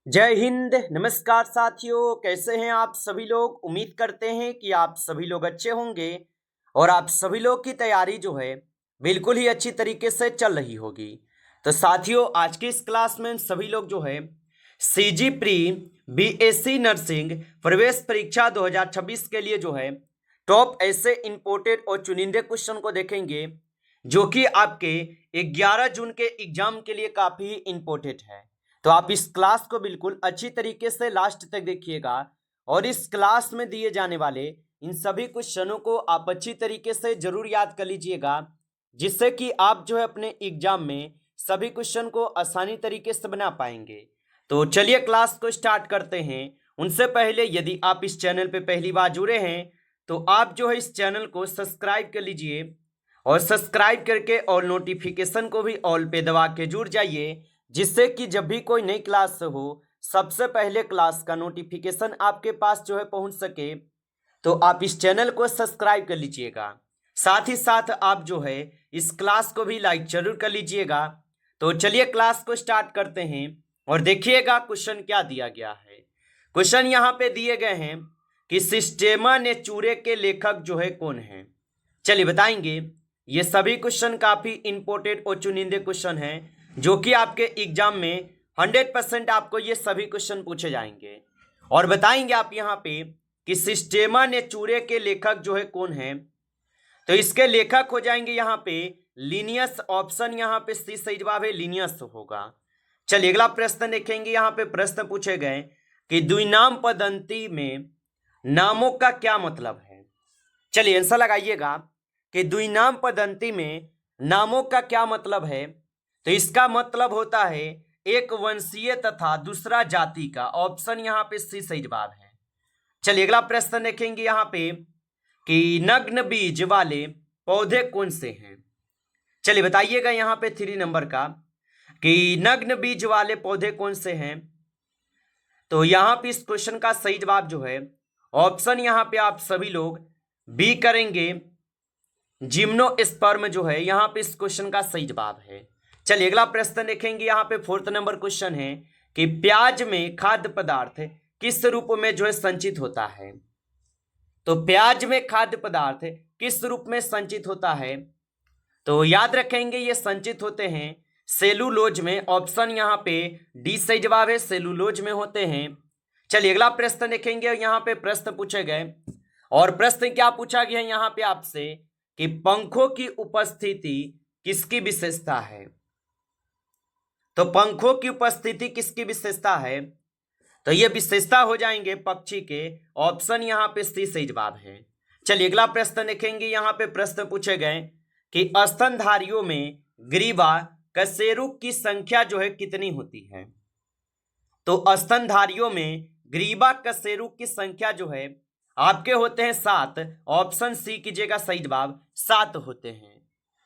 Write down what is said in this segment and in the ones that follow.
जय हिंद। नमस्कार साथियों, कैसे हैं आप सभी लोग। उम्मीद करते हैं कि आप सभी लोग अच्छे होंगे और आप सभी लोग की तैयारी जो है बिल्कुल ही अच्छी तरीके से चल रही होगी। तो साथियों, आज की इस क्लास में सभी लोग जो है सीजी प्री बीएससी नर्सिंग प्रवेश परीक्षा 2026 के लिए जो है टॉप ऐसे इंपोर्टेड और चुनिंदे क्वेश्चन को देखेंगे जो कि आपके 11 जून के एग्जाम के लिए काफ़ी इंपॉर्टेंट है। तो आप इस क्लास को बिल्कुल अच्छी तरीके से लास्ट तक देखिएगा और इस क्लास में दिए जाने वाले इन सभी क्वेश्चनों को आप अच्छी तरीके से जरूर याद कर लीजिएगा, जिससे कि आप जो है अपने एग्जाम में सभी क्वेश्चन को आसानी तरीके से बना पाएंगे। तो चलिए क्लास को स्टार्ट करते हैं। उनसे पहले यदि आप इस चैनल पे पहली बार जुड़े हैं तो आप जो है इस चैनल को सब्सक्राइब कर लीजिए और सब्सक्राइब करके और नोटिफिकेशन को भी ऑल पे दबा के जुड़ जाइए, जिससे कि जब भी कोई नई क्लास हो सबसे पहले क्लास का नोटिफिकेशन आपके पास जो है पहुंच सके। तो आप इस चैनल को सब्सक्राइब कर लीजिएगा, साथ ही साथ आप जो है इस क्लास को भी लाइक जरूर कर लीजिएगा। तो चलिए क्लास को स्टार्ट करते हैं और देखिएगा क्वेश्चन क्या दिया गया है। क्वेश्चन यहाँ पे दिए गए हैं कि सिस्टेमा नेचुरे के लेखक जो है कौन है। चलिए बताएंगे। ये सभी क्वेश्चन काफी इंपॉर्टेंट और चुनिंदे क्वेश्चन हैं जो कि आपके एग्जाम में 100% आपको ये सभी क्वेश्चन पूछे जाएंगे और बताएंगे आप यहाँ पे कि सिस्टेमा नेचुरे के लेखक जो है कौन है। तो इसके लेखक हो जाएंगे यहाँ पे लिनियस। ऑप्शन यहाँ पे सी सही जवाब है, लिनियस होगा। चलिए अगला प्रश्न देखेंगे। यहाँ पे प्रश्न पूछे गए कि द्विनाम पदंती में नामों का क्या मतलब है। चलिए आंसर लगाइएगा कि द्विनाम पदंती में नामों का क्या मतलब है। तो इसका मतलब होता है एक वंशीय तथा दूसरा जाति का। ऑप्शन यहाँ पे सी सही जवाब है। चलिए अगला प्रश्न देखेंगे यहाँ पे कि नग्न बीज वाले पौधे कौन से हैं। चलिए बताइएगा यहाँ पे 3 नंबर का कि नग्न बीज वाले पौधे कौन से हैं। तो यहाँ पे इस क्वेश्चन का सही जवाब जो है ऑप्शन यहाँ पे आप सभी लोग बी करेंगे, जिम्नोस्पर्म जो है यहाँ पे इस क्वेश्चन का सही जवाब है। चलिए अगला प्रश्न देखेंगे। यहाँ पे 4th नंबर क्वेश्चन है कि प्याज में खाद्य पदार्थ किस रूप में जो है संचित होता है। तो प्याज में खाद्य पदार्थ किस रूप में संचित होता है। तो याद रखेंगे ये संचित होते हैं सेलुलोज में। ऑप्शन यहाँ पे डी सही जवाब है, सेलुलोज में होते हैं। चलिए अगला प्रश्न देखेंगे। यहाँ पे प्रश्न पूछे गए और प्रश्न क्या पूछा गया यहाँ पे आपसे कि पंखों की उपस्थिति किसकी विशेषता है। तो पंखों की उपस्थिति किसकी विशेषता है। तो ये विशेषता हो जाएंगे पक्षी के। ऑप्शन यहाँ पे सी सही जवाब है। चलिए अगला प्रश्न देखेंगे। यहाँ पे प्रश्न पूछे गए कि स्तनधारियों में ग्रीवा कशेरुक की संख्या जो है कितनी होती है। तो स्तनधारियों में ग्रीवा कशेरुक की संख्या जो है आपके होते हैं 7। ऑप्शन सी कीजिएगा, सही जवाब 7 होते हैं।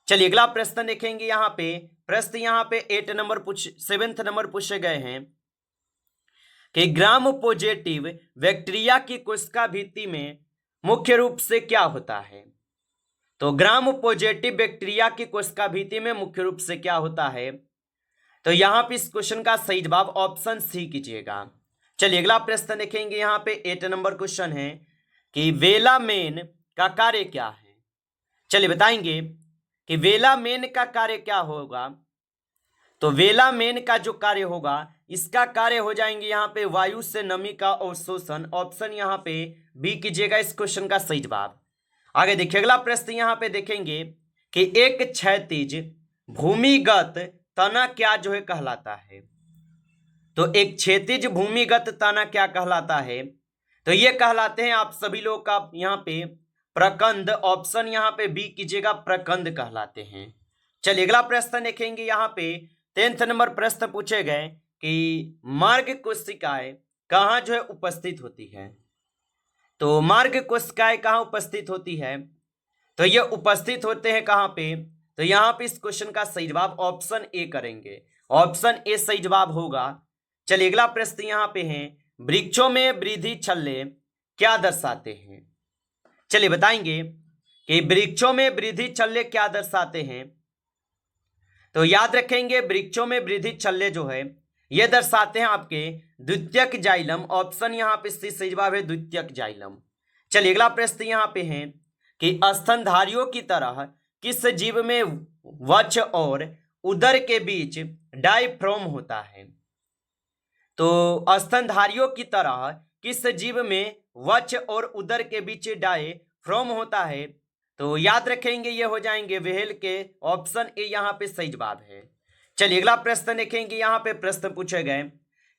चलिए अगला प्रश्न देखेंगे। यहाँ पे प्रश्न यहाँ पे 7th नंबर पूछे गए हैं कि ग्राम पॉजिटिव बैक्टीरिया की कोशिका भित्ति में मुख्य रूप से क्या होता है। तो ग्राम पॉजिटिव बैक्टीरिया की कोशिका भित्ति में मुख्य रूप से क्या होता है। तो यहाँ पे इस क्वेश्चन का सही जवाब ऑप्शन सी कीजिएगा। चलिए अगला प्रश्न देखेंगे। यहाँ पे 8 नंबर क्वेश्चन है कि वेलामेन का कार्य क्या है। चलिए बताएंगे कि वेलामेन का कार्य क्या होगा। तो वेलामेन का जो कार्य होगा इसका कार्य हो जाएंगे यहाँ पे वायु से नमी का अवशोषण। ऑप्शन यहाँ पे बी कीजिएगा इस क्वेश्चन का सही जवाब। आगे देखिए अगला प्रश्न यहाँ पे देखेंगे कि एक क्षैतिज भूमिगत तना क्या जो है कहलाता है। तो एक क्षैतिज भूमिगत तना क्या कहलाता है। तो ये कहलाते हैं आप सभी लोग का यहाँ पे प्रकंद। ऑप्शन यहाँ पे बी कीजिएगा, प्रकंद कहलाते हैं। चलिए अगला प्रश्न देखेंगे। यहाँ पे 10th नंबर प्रश्न पूछे गए कि मार्ग कोशिकाएं कहाँ जो है उपस्थित होती है। तो मार्ग कोशिकाएं कहाँ उपस्थित होती है। तो ये उपस्थित होते हैं कहाँ पे। तो यहाँ पे इस क्वेश्चन का सही जवाब ऑप्शन ए करेंगे। ऑप्शन ए सही जवाब होगा। चलिए अगला प्रश्न यहाँ पे है वृक्षों में वृद्धि छल्ले क्या दर्शाते हैं। चलिए बताएंगे कि वृक्षों में वृद्धि छल्ले क्या दर्शाते हैं। तो याद रखेंगे वृक्षों में वृद्धि छल्ले जो है ये दर्शाते हैं आपके द्वितीयक जाइलम। ऑप्शन यहाँ पे सी सही जवाब है, द्वितीयक जाइलम। चलिए अगला प्रश्न यहाँ पे है कि स्तनधारियों की तरह किस जीव में वक्ष और उदर के बीच डायफ्राम होता है? तो स्तनधारियों की तरह किस जीव में वक्ष और उदर के बीच डायफ्राम होता है? तो याद रखेंगे ये हो जाएंगे व्हेल के। ऑप्शन ए यहाँ पे सही जवाब है। चलिए अगला प्रश्न देखेंगे। यहाँ पे प्रश्न पूछे गए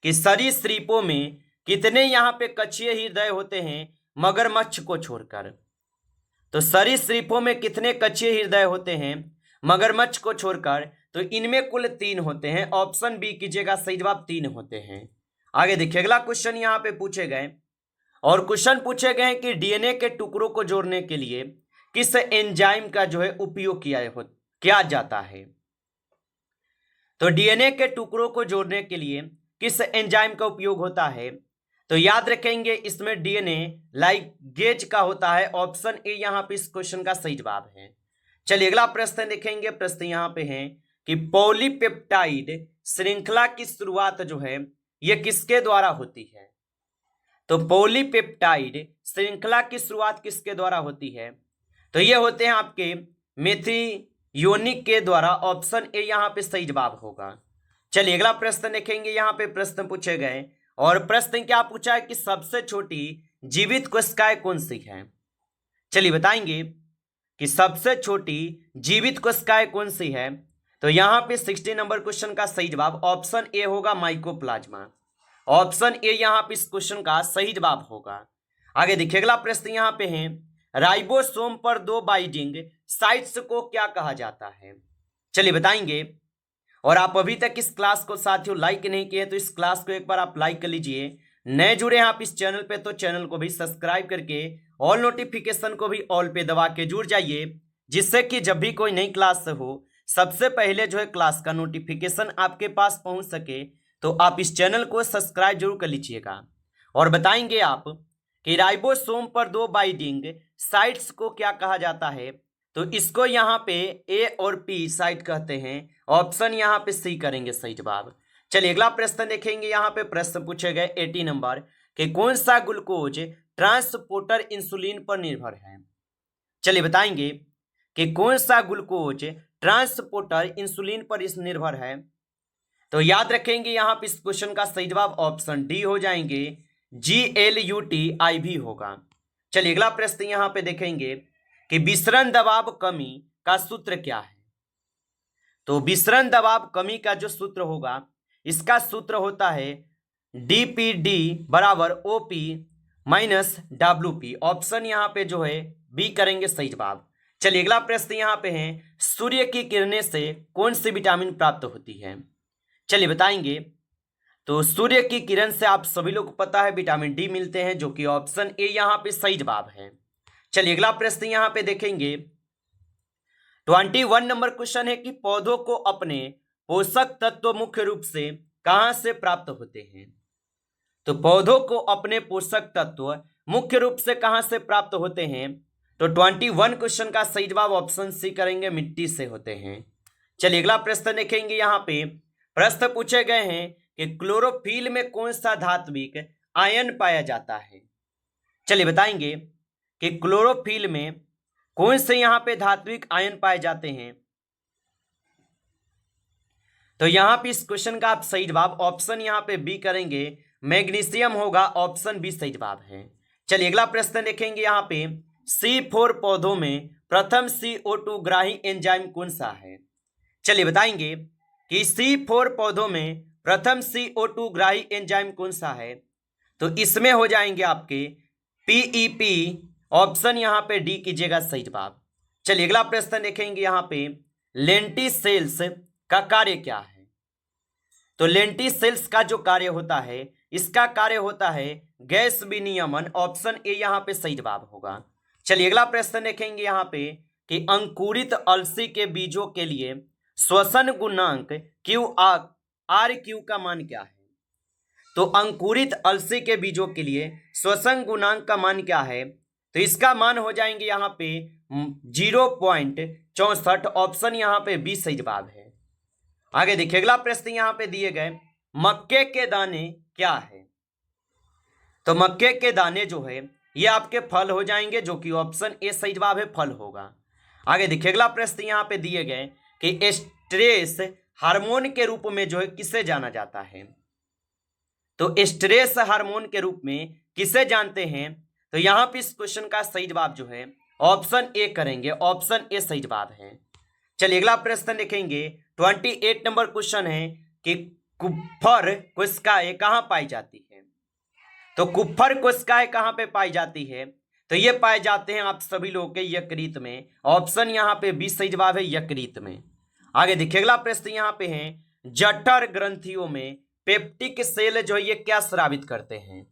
कि सरीसृपों में कितने यहाँ पे कक्षीय हृदय होते हैं मगरमच्छ को छोड़कर? तो सरीसृपों में कितने कक्षीय हृदय होते हैं मगरमच्छ को छोड़कर? तो इनमें कुल 3 होते हैं। ऑप्शन बी कीजिएगा, सही जवाब 3 होते हैं। आगे देखिए अगला क्वेश्चन यहाँ पे पूछे गए और क्वेश्चन पूछे गए हैं कि डीएनए के टुकड़ों को जोड़ने के लिए किस एंजाइम का जो है उपयोग किया जाता है? तो डीएनए के टुकड़ों को जोड़ने के लिए किस एंजाइम का उपयोग होता है? तो याद रखेंगे इसमें डीएनए लाइगेज का होता है। ऑप्शन ए यहाँ पे इस क्वेश्चन का सही जवाब है। चलिए अगला प्रश्न देखेंगे। प्रश्न यहाँ पे है कि पॉलीपेप्टाइड श्रृंखला की शुरुआत जो है ये किसके द्वारा होती है? तो पॉलीपेप्टाइड श्रृंखला की शुरुआत किसके द्वारा होती है? तो ये होते हैं आपके मेथियोनिक के द्वारा। ऑप्शन ए यहाँ पे सही जवाब होगा। चलिए अगला प्रश्न देखेंगे। यहाँ पे प्रश्न पूछे गए और प्रश्न क्या पूछा है कि सबसे छोटी जीवित कोशिकाएं कौन सी है? चलिए बताएंगे कि सबसे छोटी जीवित कोशिकाएं कौन सी है। तो यहाँ पे 60 नंबर क्वेश्चन का सही जवाब ऑप्शन ए होगा, माइकोप्लाज्मा। ऑप्शन ए यहाँ पे इस क्वेश्चन का सही जवाब होगा। आगे देखिए अगला प्रश्न यहाँ पे है राइबोसोम पर 2 बाइंडिंग साइट्स को क्या कहा जाता है? चलिए बताएंगे। और आप अभी तक इस क्लास को साथियों लाइक नहीं किए तो इस क्लास को एक बार आप लाइक कर लीजिए। नए जुड़े हैं आप इस चैनल पे तो चैनल को भी सब्सक्राइब करके ऑल नोटिफिकेशन को भी ऑल पे दबा के जुड़ जाइए, जिससे कि जब भी कोई नई क्लास हो सबसे पहले जो है क्लास का नोटिफिकेशन आपके पास पहुंच सके। तो आप इस चैनल को सब्सक्राइब जरूर कर लीजिएगा। और बताएंगे आप कि राइबोसोम पर 2 बाइंडिंग साइट्स को क्या कहा जाता है? तो इसको यहाँ पे ए और पी साइट कहते हैं। ऑप्शन यहाँ पे सी करेंगे सही जवाब। चलिए अगला प्रश्न देखेंगे। यहाँ पे प्रश्न पूछे गए 80 नंबर कि कौन सा ग्लूकोज ट्रांसपोर्टर इंसुलिन पर निर्भर है? चलिए बताएंगे कि कौन सा ग्लूकोज ट्रांसपोर्टर इंसुलिन पर निर्भर है। तो याद रखेंगे यहाँ पे इस क्वेश्चन का सही जवाब ऑप्शन डी हो जाएंगे, GLUTIV होगा। चलिए अगला प्रश्न यहाँ पे देखेंगे कि विसरण दबाव कमी का सूत्र क्या है? तो विसरण दबाव कमी का जो सूत्र होगा इसका सूत्र होता है DPD बराबर OP माइनस WP। ऑप्शन यहाँ पे जो है बी करेंगे सही जवाब। चलिए अगला प्रश्न यहाँ पे है सूर्य की किरणें से कौन सी विटामिन प्राप्त होती है? चलिए बताएंगे। तो सूर्य की किरण से आप सभी लोग को पता है विटामिन डी मिलते हैं, जो कि ऑप्शन ए यहाँ पे सही जवाब है। चलिए अगला प्रश्न यहाँ पे देखेंगे। 21 नंबर क्वेश्चन है कि पौधों को अपने पोषक तत्व मुख्य रूप से कहां से प्राप्त होते हैं? तो पौधों को अपने पोषक तत्व मुख्य रूप से कहां से प्राप्त होते हैं? तो 21 क्वेश्चन का सही जवाब ऑप्शन सी करेंगे, मिट्टी से होते हैं। चलिए अगला प्रश्न देखेंगे। यहाँ पे प्रश्न पूछे गए हैं कि क्लोरोफिल में कौन सा धात्विक आयन पाया जाता है? चलिए बताएंगे कि क्लोरोफिल में कौन से यहाँ पे धात्विक आयन पाए जाते हैं। तो यहाँ पे इस क्वेश्चन का आप सही जवाब ऑप्शन यहाँ पे बी करेंगे, मैग्नीशियम होगा। ऑप्शन बी सही जवाब है। चलिए अगला प्रश्न देखेंगे। यहाँ पे C4 पौधों में प्रथम CO2 ग्राही एंजाइम कौन सा है? चलिए बताएंगे कि C4 पौधों में प्रथम CO2 ग्राही एंजाइम कौन सा है। तो इसमें हो जाएंगे आपके PEP। ऑप्शन यहाँ पे डी कीजिएगा सही जवाब। चलिए अगला प्रश्न देखेंगे। यहाँ पे लेंटिसेल्स का कार्य क्या है? तो लेंटिसेल्स का जो कार्य होता है इसका कार्य होता है गैस विनियमन। ऑप्शन ए यहाँ पे सही जवाब होगा। चलिए अगला प्रश्न देखेंगे। यहाँ पे कि अंकुरित अलसी के बीजों के लिए श्वसन गुणांक RQ का मान क्या है? तो अंकुरित अलसी के बीजों के लिए श्वसन गुणांक का मान क्या है? तो इसका मान हो जाएंगे यहाँ पे 0.64। ऑप्शन यहाँ पे बी सही जवाब है। आगे देखिए अगला प्रश्न यहाँ पे दिए गए मक्के के दाने क्या है? तो मक्के के दाने जो है ये आपके फल हो जाएंगे, जो कि ऑप्शन ए सही जवाब है, फल होगा। आगे देखिए अगला प्रश्न यहाँ पे दिए गए कि स्ट्रेस हार्मोन के रूप में जो है किसे जाना जाता है? तो स्ट्रेस हार्मोन के रूप में किसे जानते हैं? तो यहाँ पे इस क्वेश्चन का सही जवाब जो है ऑप्शन ए करेंगे, ऑप्शन ए सही जवाब है। चलिए अगला प्रश्न देखेंगे, 28 नंबर क्वेश्चन है कि कुप्फर कोशिकाएं कहाँ पाई जाती है? तो कुप्फर कोशिकाएं कहाँ पे पाई जाती है? तो ये पाए जाते हैं आप सभी लोगों के यकृत में, ऑप्शन यहाँ पे बी सही जवाब है, यकृत में। आगे देखिए अगला प्रश्न यहाँ पे है, जठर ग्रंथियों में पेप्टिक सेल जो है ये क्या स्रावित करते हैं?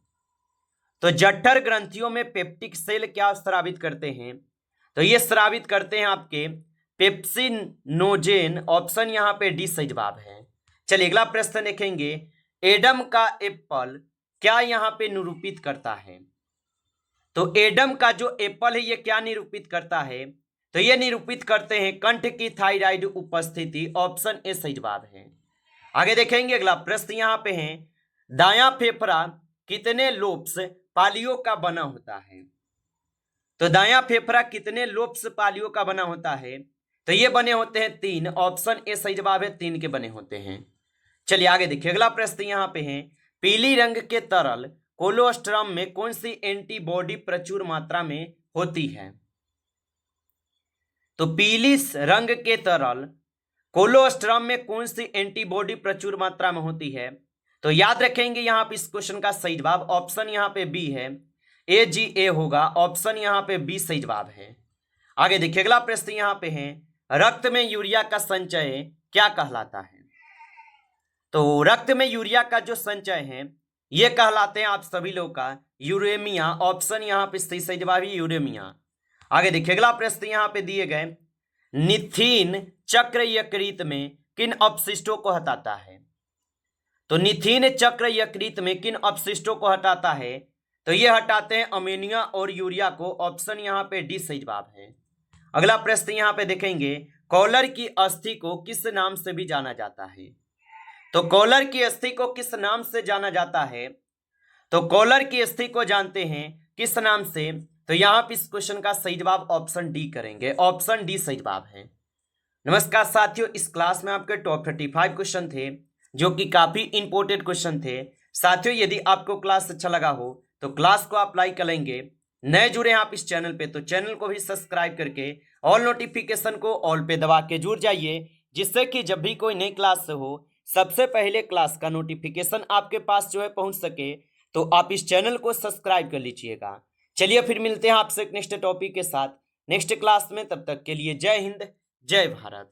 तो जठर ग्रंथियों में पेप्टिक सेल क्या स्रावित करते हैं? तो ये स्रावित करते हैं आपके पेप्सिनोजेन, ऑप्शन यहाँ पे डी सही जवाब है। चलिए अगला प्रश्न देखेंगे, एडम का एप्पल क्या यहाँ पे निरूपित करता है? तो एडम का जो एप्पल है ये क्या निरूपित करता है? तो ये निरूपित करते हैं कंठ की थायराइड उपस्थिति, ऑप्शन ए सही जवाब है। आगे देखेंगे अगला प्रश्न यहाँ पे है, दायां फेफड़ा कितने लोब्स पालियों का बना होता है? तो दायां फेफड़ा कितने लोब्स पालियों का बना होता है? तो ये बने होते हैं 3, ऑप्शन ए सही जवाब है, 3 के बने होते हैं। चलिए आगे देखिए अगला प्रश्न यहाँ पे है, पीली रंग के तरल कोलोस्ट्रम में कौन सी एंटीबॉडी प्रचुर मात्रा में होती है? तो पीली रंग के तरल कोलोस्ट्रम में कौन सी एंटीबॉडी प्रचुर मात्रा में होती है? तो याद रखेंगे यहाँ पे इस क्वेश्चन का सही जवाब ऑप्शन यहाँ पे बी है, AGA होगा, ऑप्शन यहाँ पे बी सही जवाब है। आगे देखिए अगला प्रश्न यहाँ पे है, रक्त में यूरिया का संचय क्या कहलाता है? तो रक्त में यूरिया का जो संचय है ये कहलाते हैं आप सभी लोग का यूरेमिया, ऑप्शन यहाँ पे सही जवाब है, यूरेमिया। आगे देखिए अगला प्रश्न यहाँ पे दिए गए, निथीन चक्र यकृत में किन अपशिष्टों को हटाता है? तो निथीन चक्र यकृत में किन अपशिष्टों को हटाता है? तो ये हटाते हैं अमोनिया और यूरिया को, ऑप्शन यहाँ पे डी सही जवाब है। अगला प्रश्न यहाँ पे देखेंगे, कॉलर की अस्थि को किस नाम से भी जाना जाता है? तो कॉलर की अस्थि को किस नाम से जाना जाता है? तो कॉलर की अस्थि को जानते हैं किस नाम से? तो यहाँ पे इस क्वेश्चन का सही जवाब ऑप्शन डी करेंगे, ऑप्शन डी सही जवाब है। नमस्कार साथियों, इस क्लास में आपके टॉप 35 क्वेश्चन थे जो कि काफी इंपॉर्टेंट क्वेश्चन थे। साथियों यदि आपको क्लास अच्छा लगा हो तो क्लास को आप लाइक करेंगे, नए जुड़े हैं आप इस चैनल पे तो चैनल को भी सब्सक्राइब करके ऑल नोटिफिकेशन को ऑल पे दबा के जुड़ जाइए, जिससे कि जब भी कोई नई क्लास हो सबसे पहले क्लास का नोटिफिकेशन आपके पास जो है पहुंच सके। तो आप इस चैनल को सब्सक्राइब कर लीजिएगा। चलिए फिर मिलते हैं आपसे एक नेक्स्ट टॉपिक के साथ नेक्स्ट क्लास में, तब तक के लिए जय हिंद जय भारत।